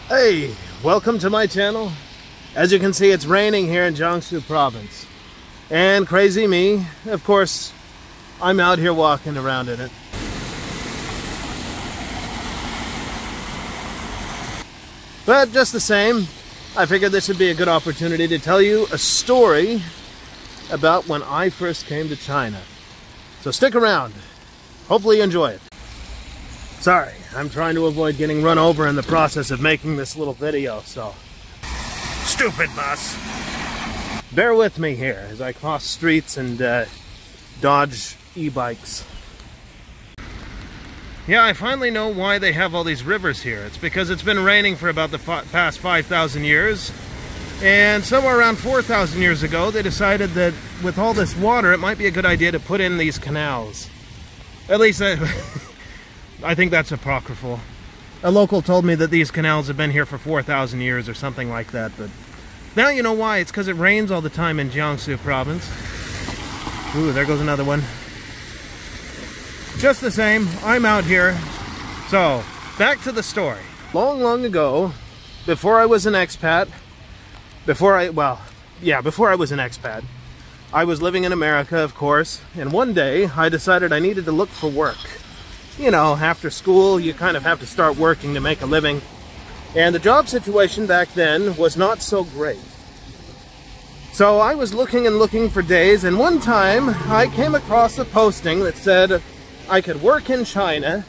Hey, welcome to my channel. As you can see, it's raining here in Jiangsu province. And crazy me, of course, I'm out here walking around in it. But just the same, I figured this would be a good opportunity to tell you a story about when I first came to China. So stick around. Hopefully you enjoy it. Sorry, I'm trying to avoid getting run over in the process of making this little video, so... Stupid bus! Bear with me here as I cross streets and dodge e-bikes. Yeah, I finally know why they have all these rivers here. It's because it's been raining for about the past 5,000 years. And somewhere around 4,000 years ago, they decided that with all this water, it might be a good idea to put in these canals. At least I think that's apocryphal. A local told me that these canals have been here for 4,000 years or something like that, but now you know why. It's because it rains all the time in Jiangsu province. Ooh, there goes another one. Just the same, I'm out here. So, back to the story. Long ago, before I was an expat, before I was an expat, I was living in America, of course, and one day I decided I needed to look for work. You know, after school, you kind of have to start working to make a living. And the job situation back then was not so great. So I was looking and looking for days, and one time I came across a posting that said I could work in China,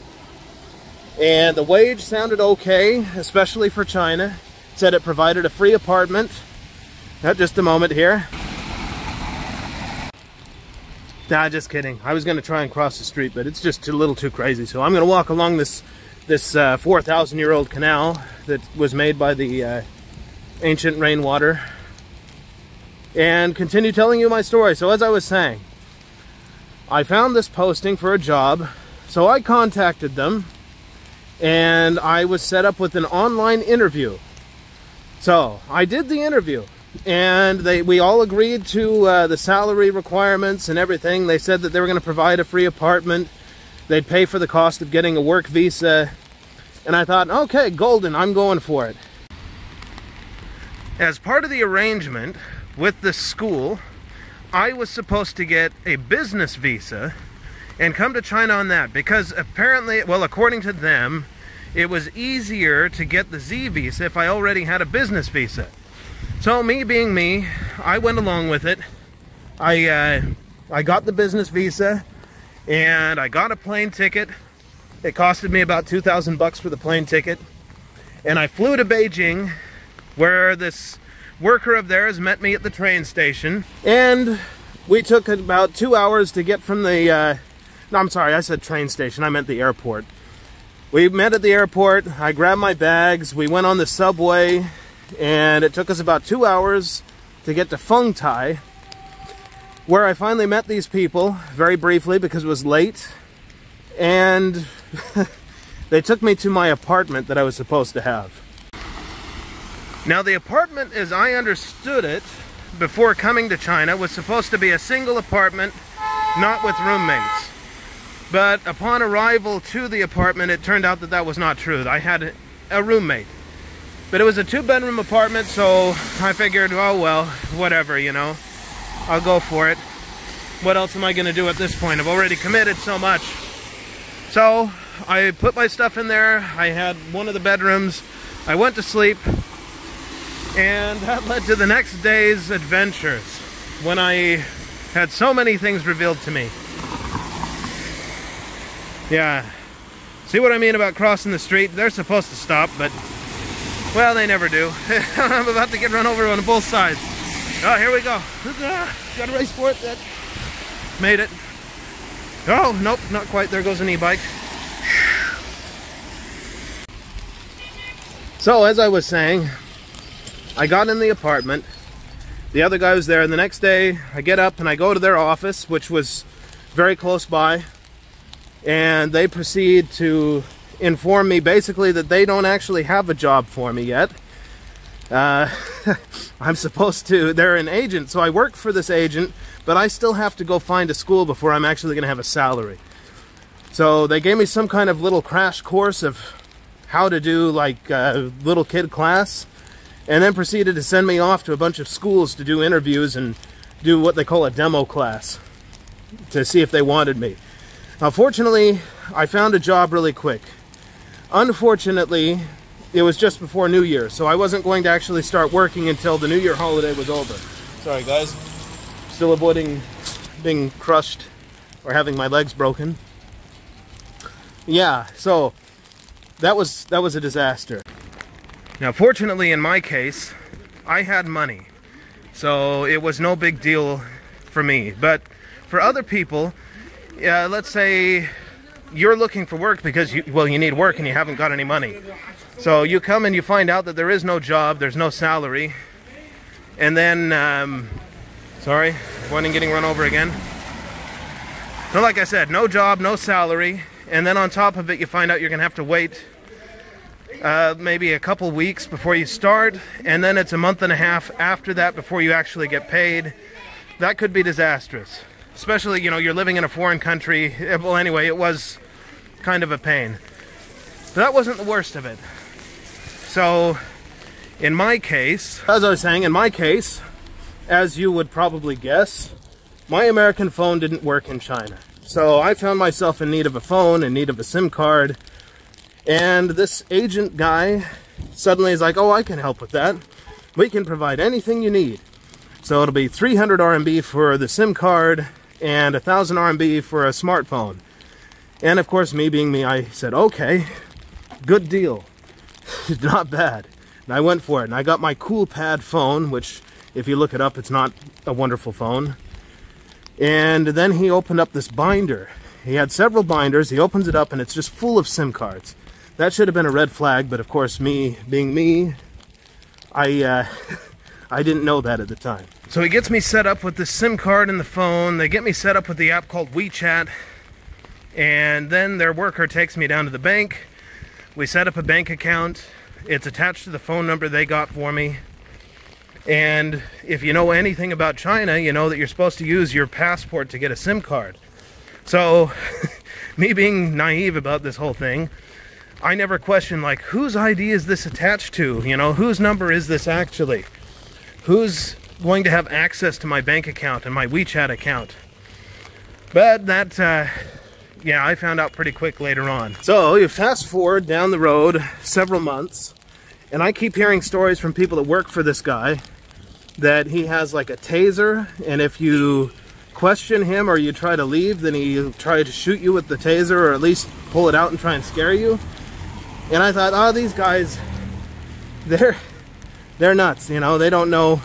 and the wage sounded okay, especially for China. It said it provided a free apartment. Just a moment here. Nah, just kidding. I was going to try and cross the street, but it's just a little too crazy. So I'm going to walk along this 4,000-year-old canal that was made by the ancient rainwater and continue telling you my story. So as I was saying, I found this posting for a job, so I contacted them, and I was set up with an online interview. So I did the interview. And we all agreed to the salary requirements and everything. They said that they were going to provide a free apartment. They'd pay for the cost of getting a work visa. And I thought, okay, golden, I'm going for it. As part of the arrangement with the school, I was supposed to get a business visa and come to China on that. Because apparently, well, according to them, it was easier to get the Z visa if I already had a business visa. So me being me, I went along with it. I got the business visa, and I got a plane ticket. It costed me about 2,000 bucks for the plane ticket. And I flew to Beijing, where this worker of theirs met me at the train station. And we took about 2 hours to get from the, no, I'm sorry, I said train station, I meant the airport. We met at the airport, I grabbed my bags, we went on the subway, and it took us about 2 hours to get to Feng Tai, where I finally met these people, very briefly because it was late, and they took me to my apartment that I was supposed to have. Now the apartment, as I understood it, before coming to China, was supposed to be a single apartment, not with roommates. But upon arrival to the apartment, it turned out that that was not true. I had a roommate. But it was a 2-bedroom apartment, so I figured, oh well, whatever, you know. I'll go for it. What else am I going to do at this point? I've already committed so much. So, I put my stuff in there. I had one of the bedrooms. I went to sleep. And that led to the next day's adventures, when I had so many things revealed to me. Yeah. See what I mean about crossing the street? They're supposed to stop, but... well, they never do. I'm about to get run over on both sides. Oh, here we go. Got a race for it. That made it. Oh, nope, not quite. There goes an e-bike. So, as I was saying, I got in the apartment. The other guy was there, and the next day I get up and I go to their office, which was very close by, and they proceed to inform me basically that they don't actually have a job for me yet. I'm supposed to, they're an agent, so I work for this agent, but I still have to go find a school before I'm actually going to have a salary. So they gave me some kind of little crash course of how to do like a little kid class, and then proceeded to send me off to a bunch of schools to do interviews and do what they call a demo class to see if they wanted me. Now, fortunately, I found a job really quick. Unfortunately, it was just before New Year, so I wasn't going to actually start working until the New Year holiday was over. Sorry guys, still avoiding being crushed or having my legs broken. Yeah, so that was a disaster. Now, fortunately, in my case, I had money, so it was no big deal for me. But for other people, let's say you're looking for work because you need work and you haven't got any money. So you come and you find out that there is no job, there's no salary, and then, sorry, avoiding getting run over again. So like I said, no job, no salary, and then on top of it, you find out you're gonna have to wait maybe a couple weeks before you start, and then it's a month and a half after that before you actually get paid. That could be disastrous. Especially, you know, you're living in a foreign country. Well, anyway, it was kind of a pain. But that wasn't the worst of it. So, in my case, as I was saying, in my case, as you would probably guess, my American phone didn't work in China. So I found myself in need of a phone, in need of a SIM card, and this agent guy suddenly is like, oh, I can help with that. We can provide anything you need. So it'll be 300 RMB for the SIM card and 1,000 RMB for a smartphone. And of course, me being me, I said, okay, good deal. Not bad. And I went for it, and I got my Cool Pad phone, which, if you look it up, it's not a wonderful phone. And then he opened up this binder. He had several binders. He opens it up, and it's just full of SIM cards. That should have been a red flag, but of course, me being me, I didn't know that at the time. So he gets me set up with the SIM card and the phone. They get me set up with the app called WeChat. And then their worker takes me down to the bank. We set up a bank account. It's attached to the phone number they got for me. And if you know anything about China, you know that you're supposed to use your passport to get a SIM card. So, me being naive about this whole thing, I never questioned, like, whose ID is this attached to? You know, whose number is this actually? Who's going to have access to my bank account and my WeChat account? But that, yeah, I found out pretty quick later on. So you fast forward down the road several months, and I keep hearing stories from people that work for this guy that he has like a taser, and if you question him or you try to leave, then he'll try to shoot you with the taser, or at least pull it out and try and scare you. And I thought, oh, these guys, they're nuts, you know, they don't know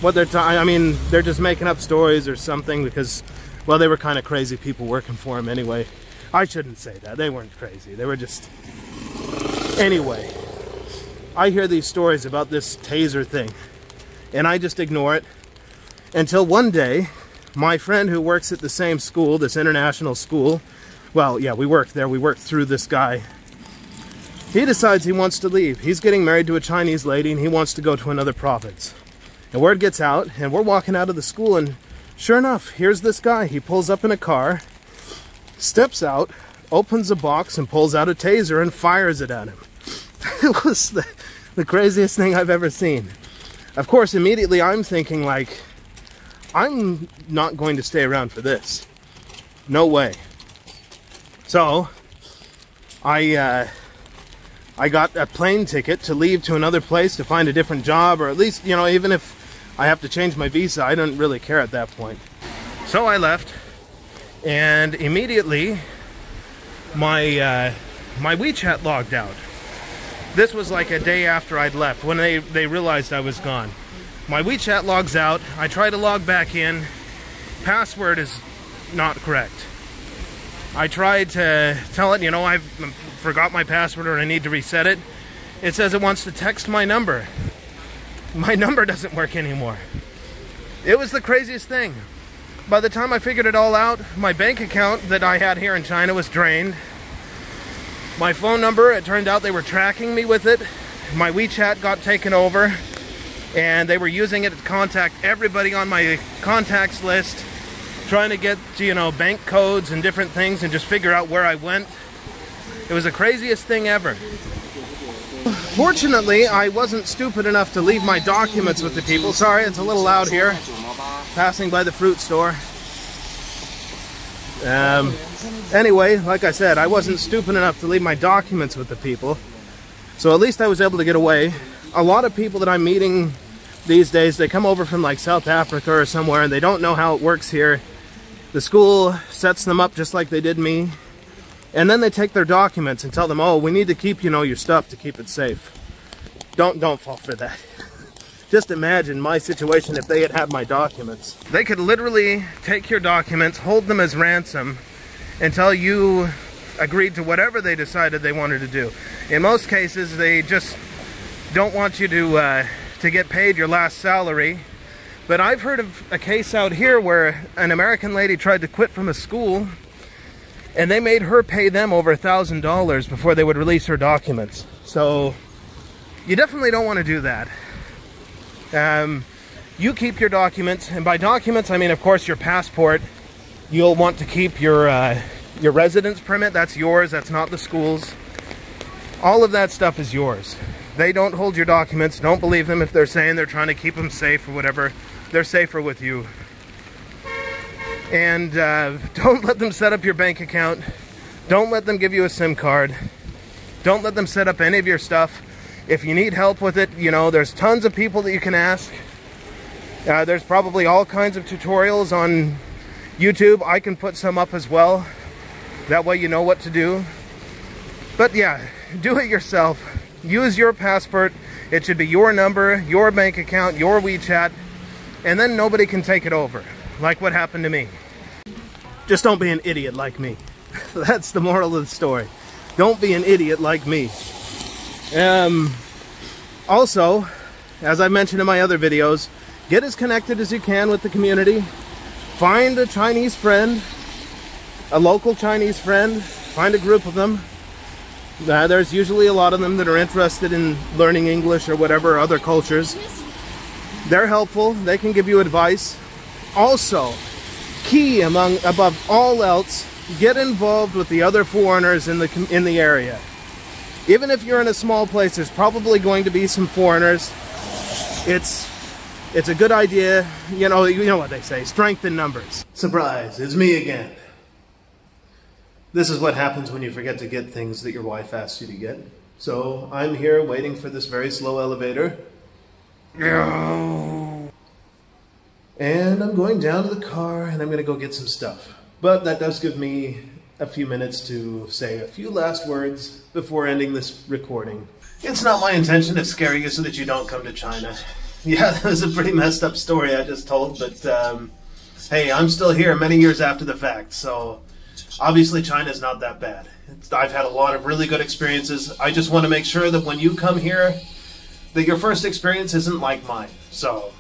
what they're talking. I mean, they're just making up stories or something because, well, they were kind of crazy people working for him anyway. I shouldn't say that. They weren't crazy. They were just... Anyway, I hear these stories about this taser thing, and I just ignore it until one day, my friend who works at the same school, this international school, well, yeah, we worked there. We worked through this guy. He decides he wants to leave. He's getting married to a Chinese lady, and he wants to go to another province. And word gets out, and we're walking out of the school, and sure enough, here's this guy. He pulls up in a car, steps out, opens a box, and pulls out a taser and fires it at him. It was the craziest thing I've ever seen. Of course, immediately I'm thinking, like, I'm not going to stay around for this. No way. So, I got a plane ticket to leave to another place to find a different job, or at least, you know, even if I have to change my visa, I don't really care at that point. So I left, and immediately my my WeChat logged out. This was like a day after I'd left, when they realized I was gone. My WeChat logs out, I try to log back in, password is not correct. I tried to tell it, you know, I forgot my password or I need to reset it. It says it wants to text my number. My number doesn't work anymore. It was the craziest thing. By the time I figured it all out, my bank account that I had here in China was drained. My phone number, it turned out they were tracking me with it. My WeChat got taken over, and they were using it to contact everybody on my contacts list, trying to get, you know, bank codes and different things and just figure out where I went. It was the craziest thing ever. Fortunately, I wasn't stupid enough to leave my documents with the people. Sorry, it's a little loud here. Passing by the fruit store. Anyway, like I said, I wasn't stupid enough to leave my documents with the people. So at least I was able to get away. A lot of people that I'm meeting these days, they come over from like South Africa or somewhere and they don't know how it works here. The school sets them up just like they did me. And then they take their documents and tell them, oh, we need to keep, you know, your stuff to keep it safe. Don't fall for that. Just imagine my situation if they had had my documents. They could literally take your documents, hold them as ransom, until you agreed to whatever they decided they wanted to do. In most cases, they just don't want you to get paid your last salary. But I've heard of a case out here where an American lady tried to quit from a school, and they made her pay them over $1,000 before they would release her documents. So you definitely don't want to do that. You keep your documents, and by documents I mean, of course, your passport. You'll want to keep your residence permit. That's yours. That's not the school's. All of that stuff is yours. They don't hold your documents. Don't believe them if they're saying they're trying to keep them safe or whatever. They're safer with you. And don't let them set up your bank account. Don't let them give you a SIM card. Don't let them set up any of your stuff. If you need help with it, you know, there's tons of people that you can ask. There's probably all kinds of tutorials on YouTube. I can put some up as well. That way you know what to do. But yeah, do it yourself. Use your passport. It should be your number, your bank account, your WeChat, and then nobody can take it over, like what happened to me. Just don't be an idiot like me. That's the moral of the story. Don't be an idiot like me. Also, as I mentioned in my other videos, get as connected as you can with the community. Find a Chinese friend, a local Chinese friend. Find a group of them. There's usually a lot of them that are interested in learning English or whatever, other cultures. They're helpful. They can give you advice. Also, key above all else, get involved with the other foreigners in the area. Even if you're in a small place, there's probably going to be some foreigners. It's a good idea. You know what they say, strength in numbers. Surprise, it's me again. This is what happens when you forget to get things that your wife asks you to get. So I'm here waiting for this very slow elevator. And I'm going down to the car and I'm going to go get some stuff. But that does give me a few minutes to say a few last words before ending this recording. It's not my intention to scare you so that you don't come to China. Yeah, that was a pretty messed up story I just told, but hey, I'm still here many years after the fact, so obviously China's not that bad. I've had a lot of really good experiences. I just want to make sure that when you come here, that your first experience isn't like mine. So,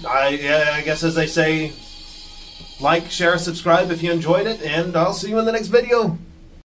I guess as they say, like, share, subscribe if you enjoyed it, and I'll see you in the next video.